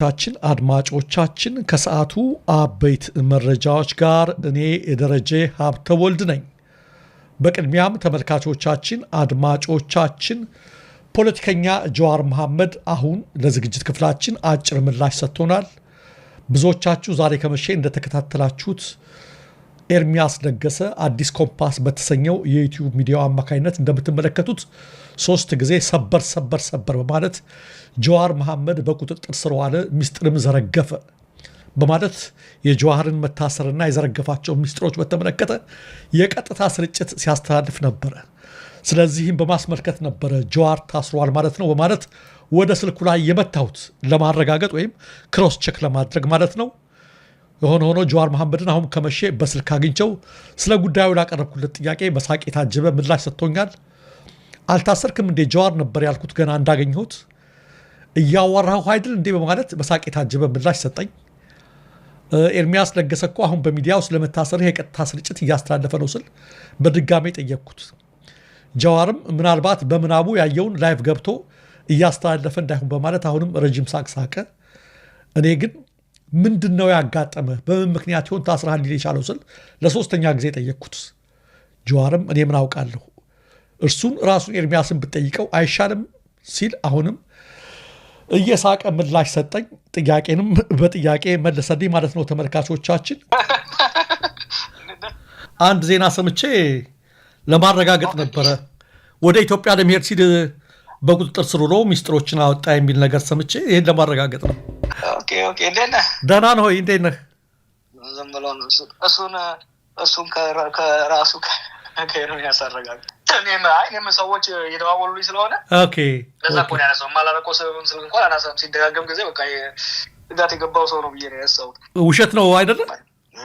ታችን አድማጮቻችን ከሰዓቱ አበይት መረጃዎች ጋር እኔ ደረጀ ሀብተወልድ ነኝ። በቅድሚያም ተመልካቾቻችን አድማጮቻችን ፖለቲከኛ ጀዋር መሐመድ አሁን ለዝግጅት ክፍላችን አጭር ምላሽ ሰጥቶናል። ብዙዎቻችሁ ዛሬ ከመሸ እንደተከታተላችሁት ኤርሚያስ ነገሰ አዲስ ኮምፓስ በተሰኘው የዩቲዩብ ሚዲያው አማካይነት እንደምትመለከቱት 3 ጊዜ ሰበር በማለት ጀዋር መሐመድ በቁጥጥር ስር ዋለ፣ ሚስጥርም ዘረገፈ በማለት የጀዋርን መታሰርና የዘረገፋቸው ሚስጥሮች በተመለከተ የቀጥታ ስርጭት ሲያስተላልፍ ነበር። ስለዚህም በማስመልከት ነበር ጀዋር ታስሯል ማለት ነው በማለት ወደ ስልኩ ላይ የመታሁት ለማረጋገጥ ወይም ክሮስ ቼክ ለማድረግ ማለት ነው። ሆኖ ጀዋር መሐመድን አሁን ከመሸ በስልክ አግኝቸው ስለ ጉዳዩ ላቀረብኩለት ጥያቄ በሳቅ የታጀበ ምላሽ ሰጥቶኛል። አልታሰርክም እንዴ ጀዋር ነበር ያልኩት ገና እንዳገኘሁት። እያወራሁ አይደል እንዴ በማለት በሳቅ የታጀበ ምላሽ ሰጠኝ። ኤርሚያስ ነገሰ እኮ አሁን በሚዲያው ስለመታሰር የቀጥታ ስርጭት እያስተላለፈ ነው ስል በድጋሜ ጠየቅኩት። ጀዋርም ምናልባት በምናቡ ያየውን ላይቭ ገብቶ እያስተላለፈ እንዳይሆን በማለት አሁንም ረጅም ሳቅ ሳቀ። እኔ ግን ምንድነው ያጋጠመ በምን ምክንያት ይሆን ታስራል ሊል የቻለው ስል ለሶስተኛ ጊዜ ጠየቅኩት። ጀዋርም እኔ ምን አውቃለሁ እርሱን ራሱን ኤርሚያስን ብትጠይቀው አይሻልም ሲል አሁንም እየሳቀ ምላሽ ሰጠኝ። ጥያቄንም በጥያቄ መለሰልኝ ማለት ነው። ተመልካቾቻችን አንድ ዜና ሰምቼ ለማረጋገጥ ነበረ ወደ ኢትዮጵያ ለመሄድ ሲል በቁጥጥር ስር ውሎ ሚስጥሮችን አወጣ የሚል ነገር ሰምቼ ይሄን ለማረጋገጥ ነው። ኦኬ እንዴት ነህ? ደህና ነው ወይ? እንዴት ነህ? ዝም ብሎ ነው እሱን ከራሱ ከኤርሚያስ አረጋግጥ። እኔም ሰዎች እየደዋወሉልኝ ስለሆነ ኦኬ ለዛ እኮ ነው ያነሳው። ማላረቆ ስልክ እንኳን አናሳም። ሲደጋገም ጊዜ በቃ እዳት የገባው ሰው ነው ብዬ ነው ያሳውት። ውሸት ነው አይደለም?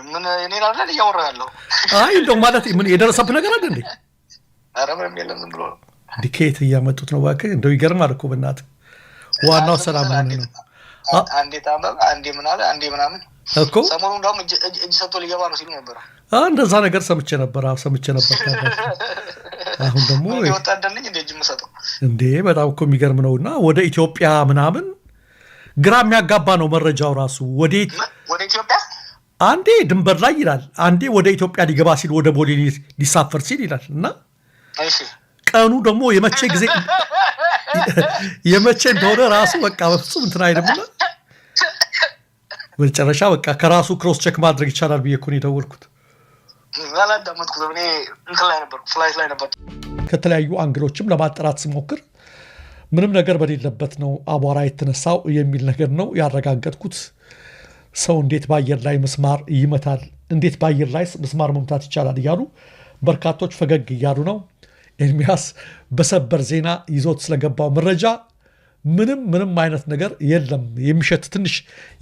ምን እኔ ላለ እያወራህ ያለው አይ እንደው ማለት ምን የደረሰብህ ነገር አለ እንዴ? ኧረ ምንም የለም ዝም ብሎ ነው። ዲኬት እያመጡት ነው እባክህ። እንደው ይገርማል እኮ በእናትህ። ዋናው ሰላም ነው። አንዴ ታመመ፣ አንዴ ምን አለ፣ አንዴ ምናምን እኮ ሰሞኑን እንደውም እጅ ሰጥቶ ሊገባ ነው ሲሉ ነበር። እንደዛ ነገር ሰምቼ ነበር። አሁን ደግሞ ይወጣደልኝ እንደ እጅ መሰጠው እንዴ በጣም እኮ የሚገርም ነውና ወደ ኢትዮጵያ ምናምን ግራ የሚያጋባ ነው መረጃው ራሱ። ወደ ኢትዮጵያ አንዴ ድንበር ላይ ይላል፣ አንዴ ወደ ኢትዮጵያ ሊገባ ሲል ወደ ቦሌ ሊሳፈር ሲል ይላል። እና እሺ ቀኑ ደግሞ የመቼ ጊዜ የመቼ እንደሆነ ራሱ በቃ በፍጹም እንትን አይደለም። በመጨረሻ በቃ ከራሱ ክሮስ ቼክ ማድረግ ይቻላል ብዬ እኮ ነው የደወልኩት። አላዳመጥኩትም እኔ እንትን ላይ ነበር፣ ፍላይት ላይ ነበር። ከተለያዩ አንግሎችም ለማጣራት ስሞክር ምንም ነገር በሌለበት ነው አቧራ የተነሳው የሚል ነገር ነው ያረጋገጥኩት። ሰው እንዴት በአየር ላይ ምስማር ይመታል? እንዴት በአየር ላይ ምስማር መምታት ይቻላል? እያሉ በርካቶች ፈገግ እያሉ ነው። ኤርሚያስ በሰበር ዜና ይዞት ስለገባው መረጃ ምንም አይነት ነገር የለም። የሚሸት ትንሽ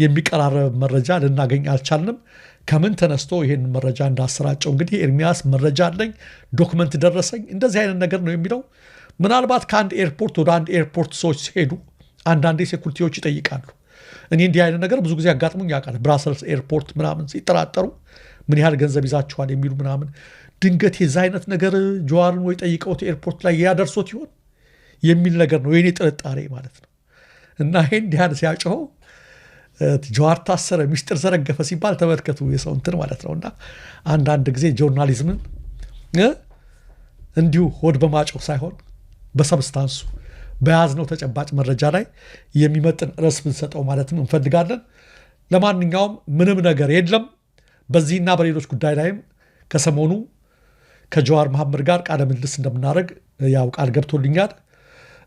የሚቀራረብ መረጃ ልናገኝ አልቻልንም። ከምን ተነስቶ ይሄን መረጃ እንዳሰራጨው እንግዲህ ኤርሚያስ መረጃ አለኝ፣ ዶክመንት ደረሰኝ፣ እንደዚህ አይነት ነገር ነው የሚለው። ምናልባት ከአንድ ኤርፖርት ወደ አንድ ኤርፖርት ሰዎች ሲሄዱ አንዳንዴ ሴኩሪቲዎች ይጠይቃሉ። እኔ እንዲህ አይነት ነገር ብዙ ጊዜ አጋጥሞኝ ያውቃል። ብራሰልስ ኤርፖርት ምናምን ሲጠራጠሩ ምን ያህል ገንዘብ ይዛችኋል የሚሉ ምናምን ድንገት የዛ አይነት ነገር ጀዋርን ወይ ጠይቀውት ኤርፖርት ላይ ያደርሶት ይሆን የሚል ነገር ነው የኔ ጥርጣሬ ማለት ነው። እና ይሄን ዲያን ሲያጨው ጀዋር ታሰረ፣ ሚስጥር ዘረገፈ ሲባል ተመልከቱ የሰው እንትን ማለት ነውና አንዳንድ ጊዜ ጆርናሊዝምን እንዲሁ ሆድ በማጨው ሳይሆን በሰብስታንሱ በያዝነው ተጨባጭ መረጃ ላይ የሚመጥን ርዕስ ብንሰጠው ማለትም እንፈልጋለን። ለማንኛውም ምንም ነገር የለም። በዚህና በሌሎች ጉዳይ ላይም ከሰሞኑ ከጀዋር መሐመድ ጋር ቃለ ምልልስ እንደምናደርግ ያው ቃል ገብቶልኛል።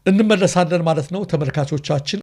እንመለሳለን ማለት ነው ተመልካቾቻችን።